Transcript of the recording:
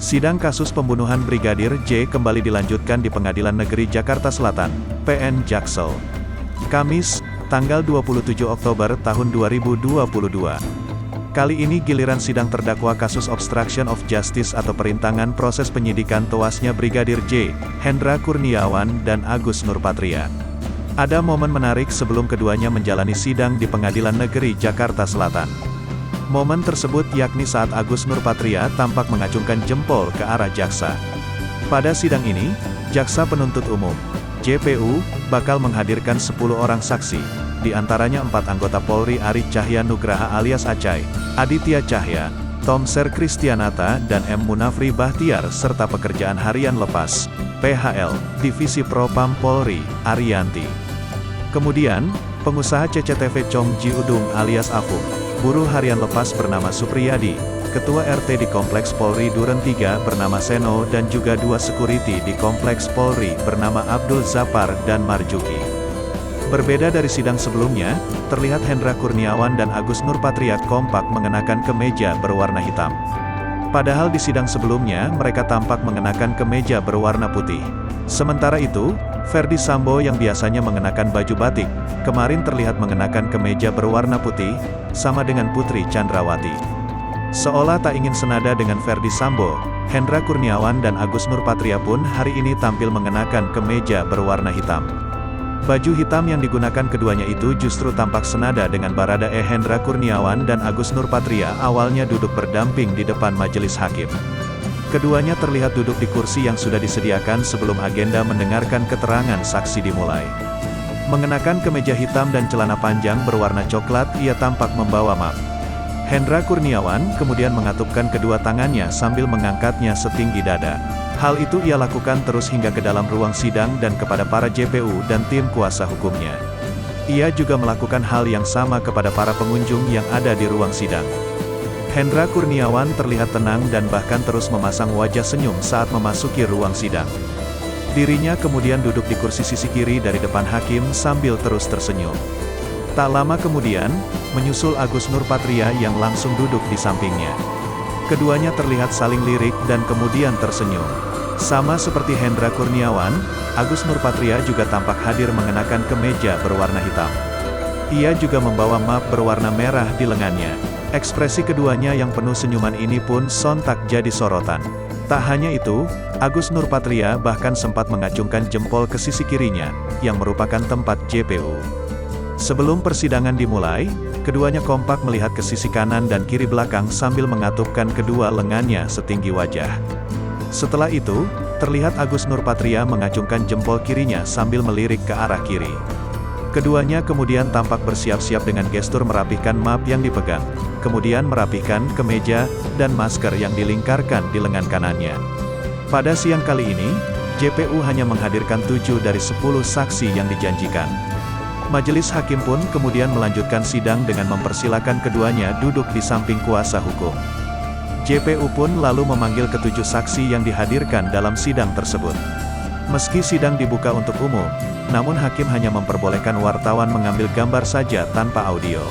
Sidang kasus pembunuhan Brigadir J kembali dilanjutkan di Pengadilan Negeri Jakarta Selatan, PN Jaksel. Kamis, tanggal 27 Oktober tahun 2022. Kali ini giliran sidang terdakwa kasus obstruction of justice atau perintangan proses penyidikan tewasnya Brigadir J, Hendra Kurniawan dan Agus Nurpatria. Ada momen menarik sebelum keduanya menjalani sidang di Pengadilan Negeri Jakarta Selatan. Momen tersebut yakni saat Agus Nurpatria tampak mengacungkan jempol ke arah jaksa. Pada sidang ini, Jaksa Penuntut Umum, JPU, bakal menghadirkan 10 orang saksi, di antaranya 4 anggota Polri Ari Cahya Nugraha alias Acai, Aditya Cahya, Tomser Kristianata dan M. Munafri Bahtiar serta pekerjaan harian lepas, PHL, Divisi Propam Polri, Arianti. Kemudian, pengusaha CCTV Chong Ji Udung alias Afung, buruh harian lepas bernama Supriyadi, ketua RT di Kompleks Polri Duren 3 bernama Seno dan juga 2 security di Kompleks Polri bernama Abdul Zapar dan Marjuki. Berbeda dari sidang sebelumnya, terlihat Hendra Kurniawan dan Agus Nurpatria kompak mengenakan kemeja berwarna hitam. Padahal di sidang sebelumnya mereka tampak mengenakan kemeja berwarna putih. Sementara itu, Ferdy Sambo yang biasanya mengenakan baju batik, kemarin terlihat mengenakan kemeja berwarna putih, sama dengan Putri Chandrawati. Seolah tak ingin senada dengan Ferdy Sambo, Hendra Kurniawan dan Agus Nurpatria pun hari ini tampil mengenakan kemeja berwarna hitam. Baju hitam yang digunakan keduanya itu justru tampak senada dengan Baradae Hendra Kurniawan dan Agus Nurpatria awalnya duduk berdamping di depan majelis hakim. Keduanya terlihat duduk di kursi yang sudah disediakan sebelum agenda mendengarkan keterangan saksi dimulai. Mengenakan kemeja hitam dan celana panjang berwarna coklat, ia tampak membawa map. Hendra Kurniawan kemudian mengatupkan kedua tangannya sambil mengangkatnya setinggi dada. Hal itu ia lakukan terus hingga ke dalam ruang sidang dan kepada para JPU dan tim kuasa hukumnya. Ia juga melakukan hal yang sama kepada para pengunjung yang ada di ruang sidang. Hendra Kurniawan terlihat tenang dan bahkan terus memasang wajah senyum saat memasuki ruang sidang. Dirinya kemudian duduk di kursi sisi kiri dari depan hakim sambil terus tersenyum. Tak lama kemudian, menyusul Agus Nurpatria yang langsung duduk di sampingnya. Keduanya terlihat saling lirik dan kemudian tersenyum. Sama seperti Hendra Kurniawan, Agus Nurpatria juga tampak hadir mengenakan kemeja berwarna hitam. Ia juga membawa map berwarna merah di lengannya. Ekspresi keduanya yang penuh senyuman ini pun sontak jadi sorotan. Tak hanya itu, Agus Nurpatria bahkan sempat mengacungkan jempol ke sisi kirinya, yang merupakan tempat JPU. Sebelum persidangan dimulai, keduanya kompak melihat ke sisi kanan dan kiri belakang sambil mengatupkan kedua lengannya setinggi wajah. Setelah itu, terlihat Agus Nurpatria mengacungkan jempol kirinya sambil melirik ke arah kiri. Keduanya kemudian tampak bersiap-siap dengan gestur merapihkan map yang dipegang, kemudian merapihkan kemeja dan masker yang dilingkarkan di lengan kanannya. Pada siang kali ini, JPU hanya menghadirkan 7 dari 10 saksi yang dijanjikan. Majelis hakim pun kemudian melanjutkan sidang dengan mempersilakan keduanya duduk di samping kuasa hukum. JPU pun lalu memanggil ke-7 saksi yang dihadirkan dalam sidang tersebut. Meski sidang dibuka untuk umum, namun hakim hanya memperbolehkan wartawan mengambil gambar saja tanpa audio.